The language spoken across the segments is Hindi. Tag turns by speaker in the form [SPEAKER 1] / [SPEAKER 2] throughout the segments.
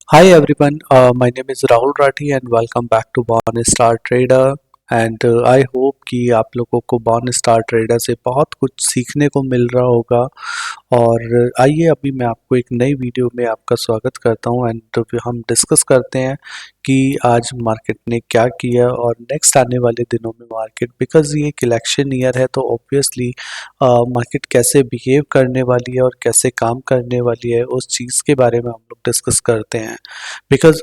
[SPEAKER 1] Hi everyone, my name is Rahul Rathi and welcome back to Born Star Trader and I hope कि आप लोगों को बॉर्न स्टार ट्रेडर से बहुत कुछ सीखने को मिल रहा होगा। और आइए अभी मैं आपको एक नई वीडियो में आपका स्वागत करता हूं एंड हम डिस्कस करते हैं कि आज मार्केट ने क्या किया और नेक्स्ट आने वाले दिनों में मार्केट, बिकॉज ये एक इलेक्शन ईयर है तो ऑब्वियसली मार्केट कैसे बिहेव करने वाली है और कैसे काम करने वाली है उस चीज़ के बारे में हम लोग डिस्कस करते हैं। Because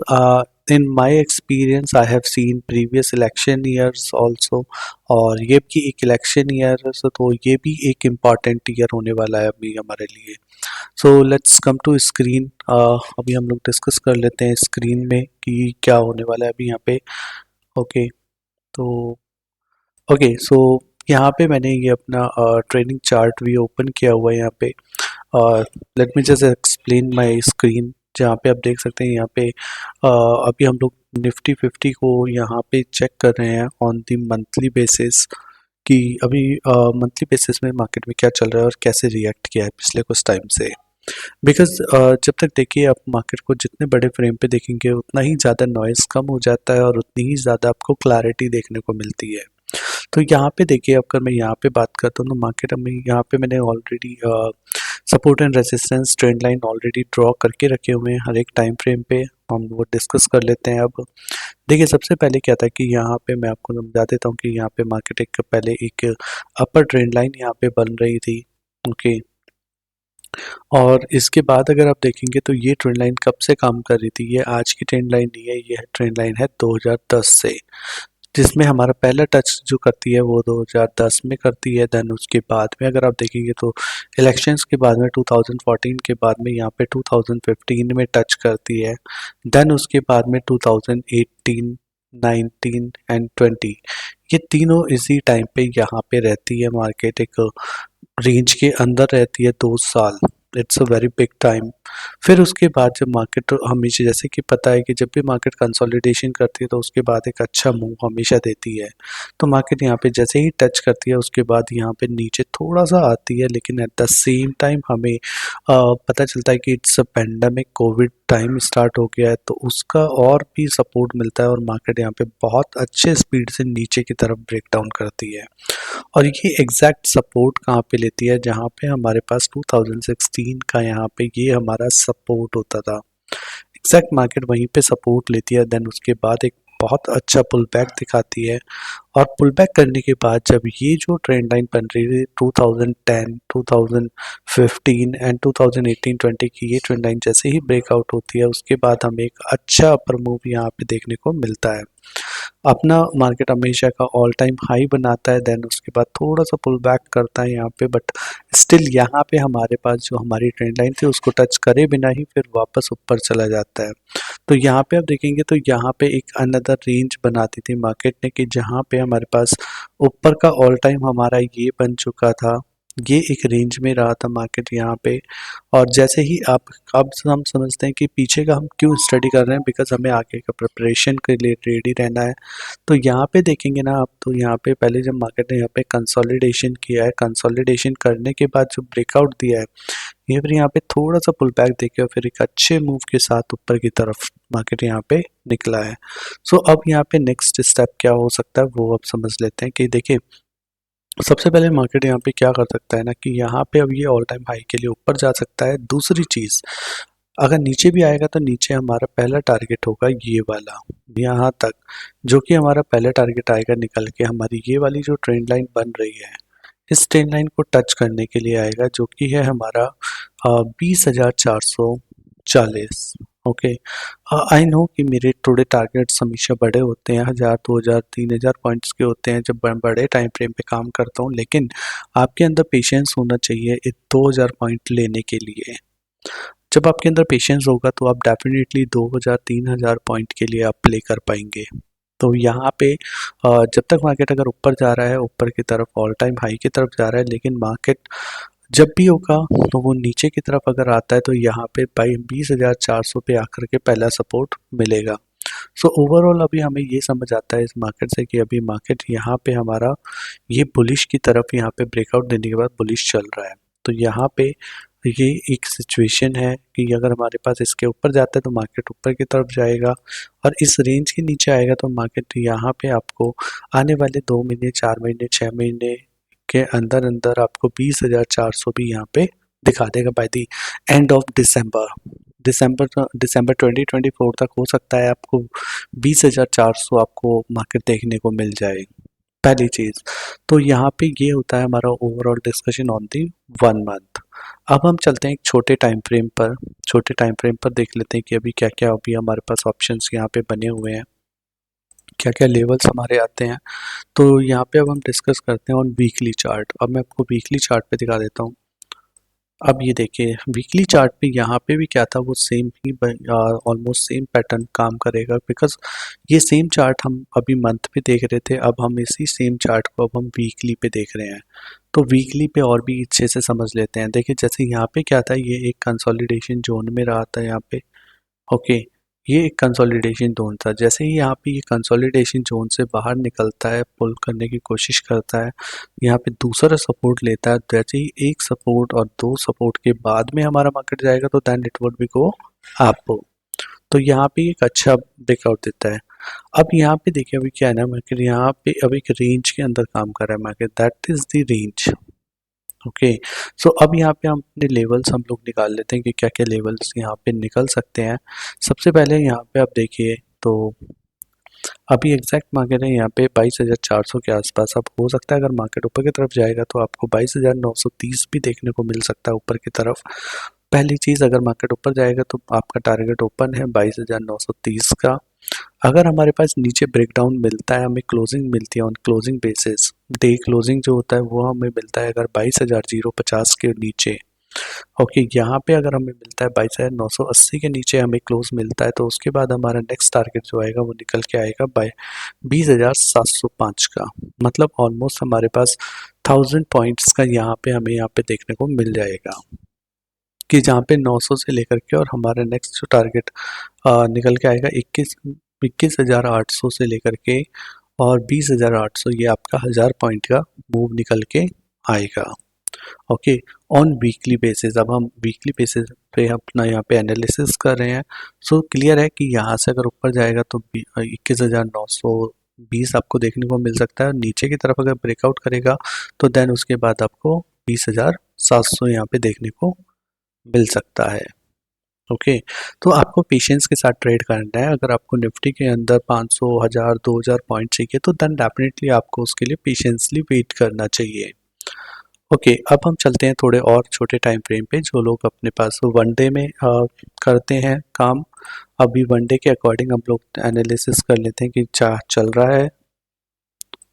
[SPEAKER 1] in my experience I have seen previous election years also, और ये भी एक इलेक्शन ईयर तो ये भी एक इम्पॉर्टेंट ईयर होने वाला है अभी हमारे लिए। So let's come to screen. अभी हम लोग डिस्कस कर लेते हैं स्क्रीन में कि क्या होने वाला है अभी यहाँ पे। ओके, तो ओके सो यहाँ पे मैंने ये अपना ट्रेनिंग चार्ट भी ओपन किया हुआ है यहाँ पे। Let me just explain my screen, जहाँ पे आप देख सकते हैं यहाँ पे अभी हम लोग निफ्टी 50 को यहाँ पे चेक कर रहे हैं ऑन द मंथली बेसिस कि अभी मंथली बेसिस में मार्केट में क्या चल रहा है और कैसे रिएक्ट किया है पिछले कुछ टाइम से। बिकॉज जब तक देखिए आप मार्केट को जितने बड़े फ्रेम पे देखेंगे उतना ही ज़्यादा नॉइस कम हो जाता है और उतनी ही ज़्यादा आपको क्लैरिटी देखने को मिलती है। तो यहाँ पे देखिए अगर मैं यहाँ पे बात करता हूँ तो मार्केट में यहाँ पे मैंने already support and resistance trend line already draw करके रखे हुए हैं हर एक टाइम फ्रेम पे। हम वो डिस्कस कर लेते हैं। अब देखिए सबसे पहले क्या था कि यहाँ पे मैं आपको समझा देता हूँ कि यहाँ पे मार्केट एक पहले एक अपर ट्रेंड लाइन यहाँ पे बन रही थी। ओके, और इसके बाद अगर आप देखेंगे तो ये ट्रेंड लाइन कब से काम कर रही थी, ये आज की ट्रेंड लाइन नहीं है, ये ट्रेंड लाइन है 2010 से, जिसमें हमारा पहला टच जो करती है वो 2010 में करती है। देन उसके बाद में अगर आप देखेंगे तो इलेक्शंस के बाद में 2014 के बाद में यहाँ पे 2015 में टच करती है। देन उसके बाद में 2018, 19 एंड 20, ये तीनों इसी टाइम पे यहाँ पे रहती है। मार्केट एक रेंज के अंदर रहती है 2 साल। It's a very big time. फिर उसके बाद जब मार्केट हमेशा, जैसे कि पता है कि जब भी मार्केट कंसोलिडेशन करती है तो उसके बाद एक अच्छा मूव हमेशा देती है। तो मार्केट यहाँ पे जैसे ही टच करती है उसके बाद यहाँ पे नीचे थोड़ा सा आती है, लेकिन एट द सेम टाइम हमें पता चलता है कि it's a pandemic, Covid time start हो गया है तो उसका और भी सपोर्ट मिलता है और मार्केट यहाँ पे बहुत अच्छे स्पीड से नीचे की तरफ ब्रेक डाउन करती है। और ये एग्जैक्ट सपोर्ट कहाँ पे लेती है, जहाँ पे हमारे पास 2016 का यहाँ पे ये हमारा सपोर्ट होता था। एग्जैक्ट मार्केट वहीं पे सपोर्ट लेती है। देन उसके बाद एक बहुत अच्छा पुल बैक दिखाती है और पुल बैक करने के बाद जब ये जो ट्रेंड लाइन बन रही है 2010, 2015 एंड 2018-20 की, ये ट्रेंड लाइन जैसे ही ब्रेकआउट होती है उसके बाद हमें एक अच्छा अपर मूव यहाँ पे देखने को मिलता है। अपना मार्केट हमेशा का ऑल टाइम हाई बनाता है, देन उसके बाद थोड़ा सा पुल बैक करता है यहाँ पे, बट स्टिल यहाँ पे हमारे पास जो हमारी ट्रेंड लाइन थी उसको टच करे बिना ही फिर वापस ऊपर चला जाता है। तो यहाँ पे आप देखेंगे तो यहाँ पे एक अनदर रेंज बना दी थी मार्केट ने कि जहाँ पे हमारे पास ऊपर का ऑल टाइम हमारा ये बन चुका था। ये एक रेंज में रहा था मार्केट यहाँ पे। और जैसे ही आप, अब हम समझते हैं कि पीछे का हम क्यों स्टडी कर रहे हैं, बिकॉज हमें आगे का प्रिपरेशन के लिए रेडी रहना है। तो यहाँ पे देखेंगे ना आप, तो यहाँ पे पहले जब मार्केट ने यहाँ पे कंसोलिडेशन किया है, कंसोलिडेशन करने के बाद जो ब्रेकआउट दिया है, ये फिर यहाँ पे थोड़ा सा पुल बैक देके और फिर एक अच्छे मूव के साथ ऊपर की तरफ मार्केट यहाँ पे निकला है। सो अब यहाँ पे नेक्स्ट स्टेप क्या हो सकता है वो अब समझ लेते हैं कि देखिए सबसे पहले मार्केट यहाँ पे क्या कर सकता है ना कि यहाँ पे अब ये ऑल टाइम हाई के लिए ऊपर जा सकता है। दूसरी चीज़, अगर नीचे भी आएगा तो नीचे हमारा पहला टारगेट होगा ये वाला, यहाँ तक, जो कि हमारा पहला टारगेट आएगा निकल के हमारी ये वाली जो ट्रेंड लाइन बन रही है, इस ट्रेंड लाइन को टच करने के लिए आएगा, जो कि है हमारा 20,440। ओके, आई नो कि मेरे थोड़े टारगेट्स हमेशा बड़े होते हैं, 1,000, 2,000, 3,000 पॉइंट्स के होते हैं जब मैं बड़े टाइम फ्रेम पे काम करता हूँ, लेकिन आपके अंदर पेशेंस होना चाहिए 2,000 पॉइंट लेने के लिए। जब आपके अंदर पेशेंस होगा तो आप डेफिनेटली 2,000, 3,000 पॉइंट के लिए आप प्ले कर पाएंगे। तो यहाँ पे जब तक मार्केट अगर ऊपर जा रहा है, ऊपर की तरफ ऑल टाइम हाई की तरफ जा रहा है, लेकिन मार्केट जब भी होगा तो वो नीचे की तरफ अगर आता है तो यहाँ पे 20,400 पे आकर के पहला सपोर्ट मिलेगा। सो ओवरऑल अभी हमें ये समझ आता है इस मार्केट से कि अभी मार्केट यहाँ पे हमारा ये बुलिश की तरफ यहाँ पे ब्रेकआउट देने के बाद बुलिश चल रहा है। तो यहाँ पे ये एक सिचुएशन है कि अगर हमारे पास इसके ऊपर जाता है तो मार्केट ऊपर की तरफ जाएगा, और इस रेंज के नीचे आएगा तो मार्केट यहाँ पे आपको आने वाले 2 महीने, 4 महीने, 6 महीने के अंदर अंदर आपको 20,400 भी यहाँ पे दिखा देगा by the end of December. दिसंबर 2024 तक हो सकता है आपको 20,400 आपको मार्केट देखने को मिल जाए, पहली चीज। तो यहाँ पे ये होता है हमारा overall discussion on the 1 month. अब हम चलते हैं एक छोटे टाइम फ्रेम पर। छोटे टाइम फ्रेम पर देख लेते हैं कि अभी क्या क्या अभी हमारे पास ऑप्शंस यहाँ पे बने हुए हैं, क्या क्या लेवल्स हमारे आते हैं। तो यहाँ पे अब हम डिस्कस करते हैं ऑन वीकली चार्ट। अब मैं आपको वीकली चार्ट पे दिखा देता हूँ। अब ये देखिए वीकली चार्ट पे यहाँ पे भी क्या था, वो सेम ही ऑलमोस्ट सेम पैटर्न काम करेगा, बिकॉज ये सेम चार्ट हम अभी मंथ पे देख रहे थे, अब हम इसी सेम चार्ट को अब हम वीकली पे देख रहे हैं। तो वीकली पे और भी अच्छे से समझ लेते हैं। देखिए जैसे यहाँ पे क्या था, ये एक कंसोलिडेशन जोन में रहा था यहाँ पे। ओके, ये एक कंसोलिडेशन जोन था। जैसे ही यहाँ पे ये कंसोलिडेशन जोन से बाहर निकलता है, पुल करने की कोशिश करता है, यहाँ पे दूसरा सपोर्ट लेता है, जैसे ही एक सपोर्ट और दो सपोर्ट के बाद में हमारा मार्केट जाएगा तो then it would be go up. तो यहाँ पे एक अच्छा ब्रेकआउट देता है। अब यहाँ पे देखिए अभी क्या है ना, मार्केट यहाँ पे अब एक रेंज के अंदर काम कर रहा है market, that is the range. Okay, so अब यहाँ पे हम अपने लेवल्स हम लोग निकाल लेते हैं कि क्या क्या लेवल्स यहाँ पे निकल सकते हैं। सबसे पहले यहाँ पे आप देखिए तो अभी एग्जैक्ट मार्केट है यहाँ पे 22,400 के आसपास। अब हो सकता है अगर मार्केट ऊपर की तरफ जाएगा तो आपको 22,930 भी देखने को मिल सकता है ऊपर की तरफ। पहली चीज़, अगर मार्केट ऊपर जाएगा तो आपका टारगेट ओपन है 22,930 का। अगर हमारे पास नीचे ब्रेकडाउन मिलता है, हमें क्लोजिंग मिलती है on closing basis, day closing जो होता है वो हमें मिलता है अगर 22,050 के नीचे। ओके, यहाँ पे अगर हमें मिलता है 22,980 के नीचे हमें क्लोज मिलता है, तो उसके बाद हमारा नेक्स्ट टारगेट जो आएगा वो निकल के आएगा बाय 20,705 का। मतलब ऑलमोस्ट हमारे पास 1000 पॉइंट्स का यहाँ पे हमें यहाँ पे देखने को मिल जाएगा कि जहाँ पे 900 से लेकर के और हमारा नेक्स्ट जो टारगेट निकल के आएगा 21,800 से लेकर के और 20,800, ये आपका 1000 पॉइंट का मूव निकल के आएगा। Okay, on weekly basis. अब हम वीकली बेसिस पे अपना यहाँ पे एनालिसिस कर रहे हैं। सो क्लियर है कि यहाँ से अगर ऊपर जाएगा तो 21,920 आपको देखने को मिल सकता है, नीचे की तरफ अगर ब्रेकआउट करेगा तो देन उसके बाद आपको 20,700 यहाँ पे देखने को मिल सकता है। ओके, तो आपको पेशेंस के साथ ट्रेड करना है। अगर आपको निफ्टी के अंदर 500, 1000, 2000 पॉइंट चाहिए तो देन डेफिनेटली आपको उसके लिए पेशेंसली वेट करना चाहिए। ओके, अब हम चलते हैं थोड़े और छोटे टाइम फ्रेम पे, जो लोग अपने पास वनडे में करते हैं काम। अभी वनडे के अकॉर्डिंग हम लोग एनालिसिस कर लेते हैं कि क्या चल रहा है।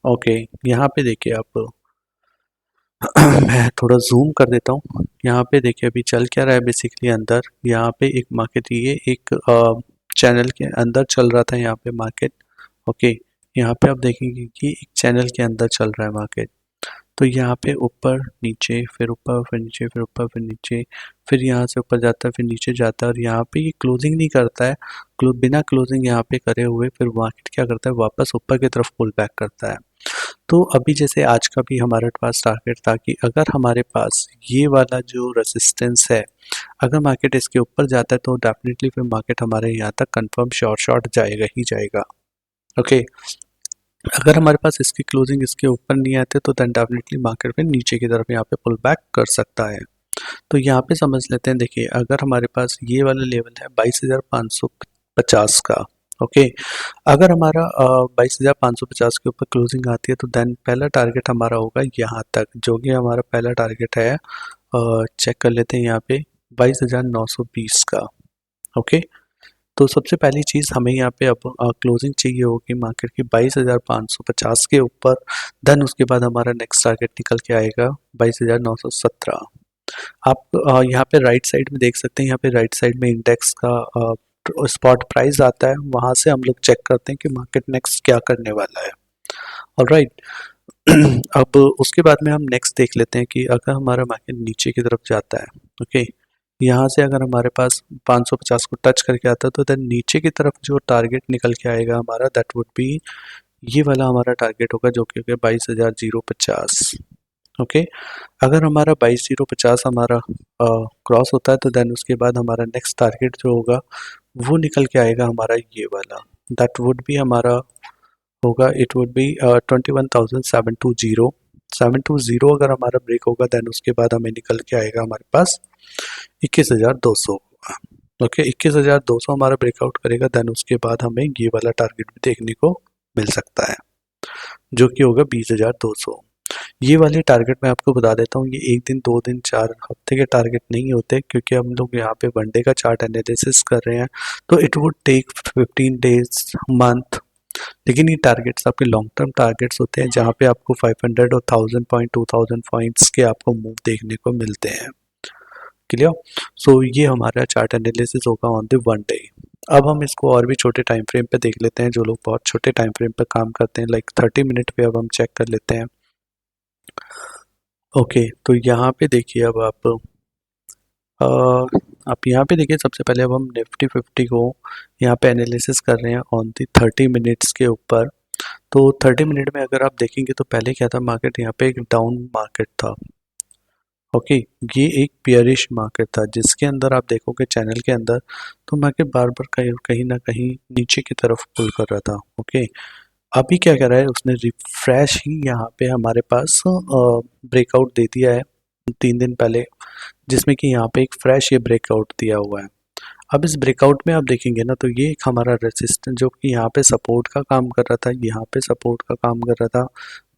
[SPEAKER 1] ओके, यहाँ पे देखिए आप मैं थोड़ा जूम कर देता हूँ। यहाँ पे देखिए अभी चल क्या रहा है बेसिकली अंदर। यहाँ पे एक मार्केट, ये एक चैनल के अंदर चल रहा था यहाँ पे मार्केट। ओके, यहाँ पे आप देखेंगे कि एक चैनल के अंदर चल रहा है मार्केट। तो यहाँ पे ऊपर नीचे, फिर ऊपर फिर नीचे, फिर ऊपर फिर नीचे, फिर यहाँ से ऊपर जाता है फिर नीचे जाता है, और यहाँ पे ये क्लोजिंग नहीं करता है। बिना क्लोजिंग यहाँ पे करे हुए फिर मार्केट क्या करता है, वापस ऊपर की तरफ पुल बैक करता है। तो अभी जैसे आज का भी हमारे पास टारगेट था कि अगर हमारे पास ये वाला जो रेजिस्टेंस है, अगर मार्केट इसके ऊपर जाता है तो डेफिनेटली फिर मार्केट हमारे यहाँ तक कंफर्म शॉर्ट जाएगा ही जाएगा। ओके, अगर हमारे पास इसकी क्लोजिंग इसके ऊपर नहीं आते तो देन डेफिनेटली मार्केट में नीचे की तरफ यहाँ पे पुल बैक कर सकता है। तो यहाँ पे समझ लेते हैं। देखिए अगर हमारे पास ये वाला लेवल है 22,550 का। ओके, अगर हमारा 22,550 के ऊपर क्लोजिंग आती है तो देन पहला टारगेट हमारा होगा यहाँ तक, जो कि हमारा पहला टारगेट है। चेक कर लेते हैं यहाँ पे 22,920 का। ओके, तो सबसे पहली चीज़ हमें यहाँ पे अब क्लोजिंग चाहिए होगी मार्केट की 22,550 के ऊपर। देन उसके बाद हमारा नेक्स्ट टारगेट निकल के आएगा 22,917। आप यहाँ पे राइट साइड में देख सकते हैं, यहाँ पे राइट साइड में इंडेक्स का स्पॉट प्राइस आता है, वहाँ से हम लोग चेक करते हैं कि मार्केट नेक्स्ट क्या करने वाला है। ऑलराइट, अब उसके बाद में हम नेक्स्ट देख लेते हैं कि अगर हमारा मार्केट नीचे की तरफ जाता है। ओके, यहाँ से अगर हमारे पास 550 को टच करके आता है तो देन नीचे की तरफ जो टारगेट निकल के आएगा हमारा, दैट वुड बी ये वाला हमारा टारगेट होगा, जो कि होगा 22,050। ओके। अगर हमारा 22,050 हमारा क्रॉस होता है तो देन उसके बाद हमारा नेक्स्ट टारगेट जो होगा वो निकल के आएगा हमारा ये वाला, दैट वुड बी हमारा होगा, इट वुड बी 21,720। 720 अगर हमारा ब्रेक होगा देन उसके बाद हमें निकल के आएगा हमारे पास 21,200। ओके, 21,200 हमारा ब्रेकआउट करेगा देन उसके बाद हमें ये वाला टारगेट भी देखने को मिल सकता है जो कि होगा 20,200। ये वाले टारगेट मैं आपको बता देता हूँ, ये एक दिन, दो दिन, 4 हफ्ते के टारगेट नहीं होते, क्योंकि हम लोग यहाँ पे वन डे का चार्ट एनालिसिस कर रहे हैं, तो it would take 15 days, month. लेकिन ये टारगेट्स आपके लॉन्ग टर्म टारगेट्स होते हैं जहाँ पे आपको 500 और 1000 पॉइंट, 2000 पॉइंट्स के आपको मूव देखने को मिलते हैं। क्लियर? सो ये हमारा चार्ट एनालिसिस होगा ऑन द वन डे। अब हम इसको और भी छोटे टाइम फ्रेम पे देख लेते हैं, जो लोग बहुत छोटे टाइम फ्रेम पे काम करते हैं, लाइक 30 मिनट पे अब हम चेक कर लेते हैं। ओके, तो यहाँ पे देखिए अब अ, आप यहाँ पे देखिए, सबसे पहले अब हम निफ्टी 50 को यहाँ पे एनालिसिस कर रहे हैं ऑन दी 30 मिनट्स के ऊपर। तो 30 मिनट में अगर आप देखेंगे तो पहले क्या था, मार्केट यहाँ पे एक डाउन मार्केट था। ओके, ये एक पियरिश मार्केट था जिसके अंदर आप देखोगे चैनल के अंदर तो मार्केट बार बार कहीं कहीं ना कहीं नीचे की तरफ पुल कर रहा था। ओके, अभी क्या कर रहा है, उसने रिफ्रेश ही यहाँ पे हमारे पास ब्रेकआउट दे दिया है 3 दिन पहले, जिसमें कि यहाँ पे एक फ्रेश ये ब्रेकआउट दिया हुआ है। अब इस ब्रेकआउट में आप देखेंगे ना तो ये एक हमारा रेजिस्टेंस जो कि यहाँ पे सपोर्ट का काम कर रहा था, यहाँ पे सपोर्ट का काम कर रहा था,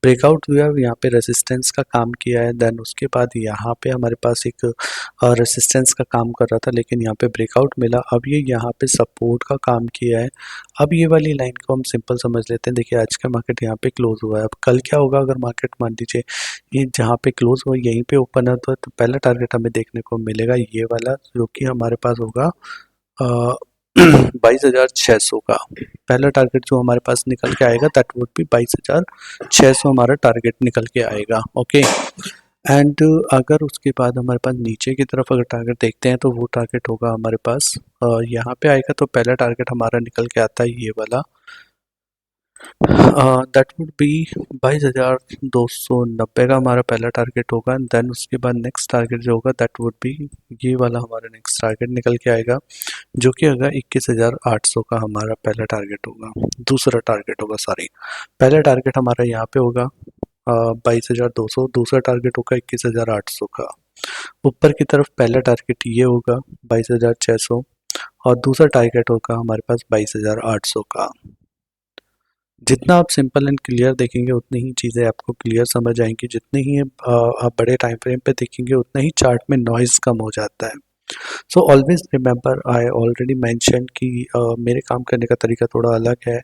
[SPEAKER 1] ब्रेकआउट हुआ, यहाँ पे रेजिस्टेंस का काम किया है, देन उसके बाद यहाँ पे हमारे पास एक रेजिस्टेंस का काम कर रहा था, लेकिन यहाँ पे ब्रेकआउट मिला, अब ये यहाँ पे सपोर्ट का काम किया है। अब ये वाली लाइन को हम सिंपल समझ लेते हैं। देखिए आज का मार्केट यहाँ पे क्लोज हुआ है, अब कल क्या होगा अगर मार्केट मान लीजिए ये जहाँ पे क्लोज हुआ यहीं पे ओपन है तो पहला टारगेट हमें देखने को मिलेगा ये वाला, जो कि हमारे पास होगा 22,600 का। पहला टारगेट जो हमारे पास निकल के आएगा दैट वुड बी 22,600 हमारा टारगेट निकल के आएगा। ओके, एंड अगर उसके बाद हमारे पास नीचे की तरफ अगर टारगेट देखते हैं तो वो टारगेट होगा हमारे पास यहाँ पे आएगा, तो पहला टारगेट हमारा निकल के आता है ये वाला, दैट वुड बी 22,290 का हमारा पहला टारगेट होगा। देन उसके बाद नेक्स्ट टारगेट जो होगा दैट वुड बी ये वाला हमारा नेक्स्ट टारगेट निकल के आएगा, जो कि होगा 21,800 का हमारा पहला टारगेट होगा, दूसरा टारगेट होगा, सॉरी, पहला टारगेट हमारा यहाँ पे होगा 22,200, दूसरा टारगेट होगा 21,800 का। ऊपर की तरफ पहला टारगेट ये होगा 22,600 और दूसरा टारगेट होगा हमारे पास 22,800 का। जितना आप सिंपल एंड क्लियर देखेंगे उतनी ही चीज़ें आपको क्लियर समझ आएंगी, जितने ही आप बड़े टाइम फ्रेम पे देखेंगे उतना ही चार्ट में नॉइज़ कम हो जाता है। So always remember, I already mention कि मेरे काम करने का तरीका थोड़ा अलग है,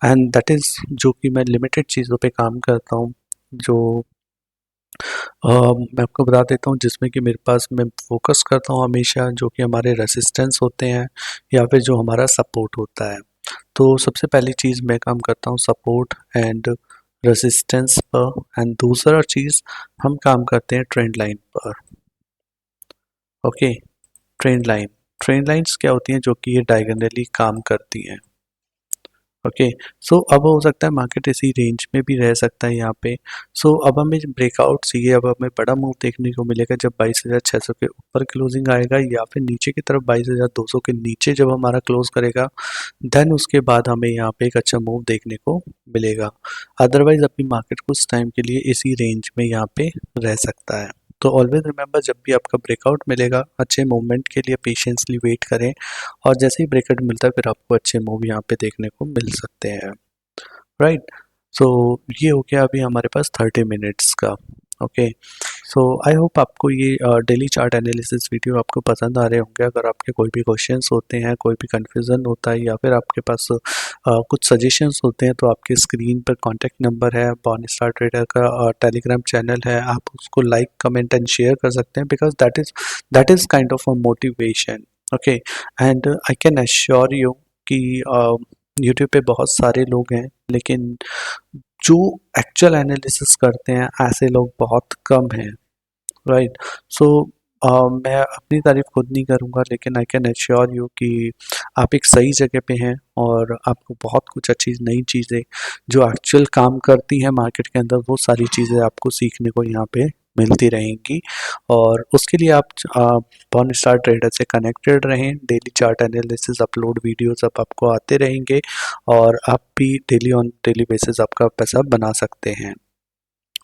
[SPEAKER 1] एंड दैट इज़ जो कि मैं लिमिटेड चीज़ों पे काम करता हूँ, जो मैं आपको बता देता हूँ, जिसमें कि मेरे पास मैं फोकस करता हूँ हमेशा जो कि हमारे रेसिस्टेंस होते हैं या फिर जो हमारा सपोर्ट होता है। तो सबसे पहली चीज़ मैं काम करता हूँ सपोर्ट एंड रेसिस्टेंस पर, एंड दूसरा चीज़ हम काम करते हैं ट्रेंड लाइन पर। ओके, ट्रेंड लाइंस क्या होती हैं, जो कि ये डायगोनली काम करती हैं। ओके, सो अब हो सकता है मार्केट इसी रेंज में भी रह सकता है यहाँ पे। सो अब हमें ब्रेकआउट चाहिए, अब हमें बड़ा मूव देखने को मिलेगा जब 22,600 के ऊपर क्लोजिंग आएगा या फिर नीचे की तरफ 22,200 के नीचे जब हमारा क्लोज करेगा, देन उसके बाद हमें यहाँ पे एक अच्छा मूव देखने को मिलेगा। अदरवाइज अपनी मार्केट कुछ टाइम के लिए इसी रेंज में यहाँ पे रह सकता है। तो ऑलवेज रिमेंबर, जब भी आपका ब्रेकआउट मिलेगा अच्छे मूवमेंट के लिए पेशेंसली वेट करें, और जैसे ही ब्रेकआउट मिलता है फिर आपको अच्छे मूव यहाँ पे देखने को मिल सकते हैं। राइट, सो ये हो गया अभी हमारे पास 30 मिनट्स का। ओके, सो आई होप आपको ये डेली चार्ट एनालिसिस वीडियो आपको पसंद आ रहे होंगे। अगर आपके कोई भी क्वेश्चंस होते हैं, कोई भी कन्फ्यूज़न होता है या फिर आपके पास कुछ सजेशंस होते हैं, तो आपके स्क्रीन पर कॉन्टैक्ट नंबर है, बॉर्नस्टार ट्रेडर का टेलीग्राम चैनल है, आप उसको लाइक कमेंट एंड शेयर कर सकते हैं, because that is kind of a motivation. Okay, and I can assure you कि यूट्यूब पे बहुत सारे लोग हैं, लेकिन जो एक्चुअल एनालिसिस करते हैं ऐसे लोग बहुत कम हैं। राइट, सो मैं अपनी तारीफ खुद नहीं करूँगा, लेकिन आई कैन एश्योर यू कि आप एक सही जगह पे हैं और आपको बहुत कुछ अच्छी नई चीज़ें जो एक्चुअल काम करती हैं मार्केट के अंदर, वो सारी चीज़ें आपको सीखने को यहाँ पे मिलती रहेंगी। और उसके लिए आप बॉर्न स्टार ट्रेडर से कनेक्टेड रहें। Daily chart analysis upload videos अब आपको आते रहेंगे और आप भी डेली ऑन डेली बेसिस आपका पैसा बना सकते हैं।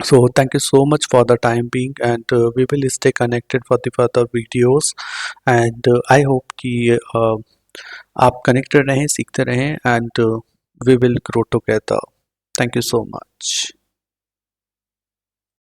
[SPEAKER 1] So thank you so much for the time being, and we will stay connected for the further videos, and I hope कि आप connected रहें, सीखते रहें, and we will grow together. Thank you so much.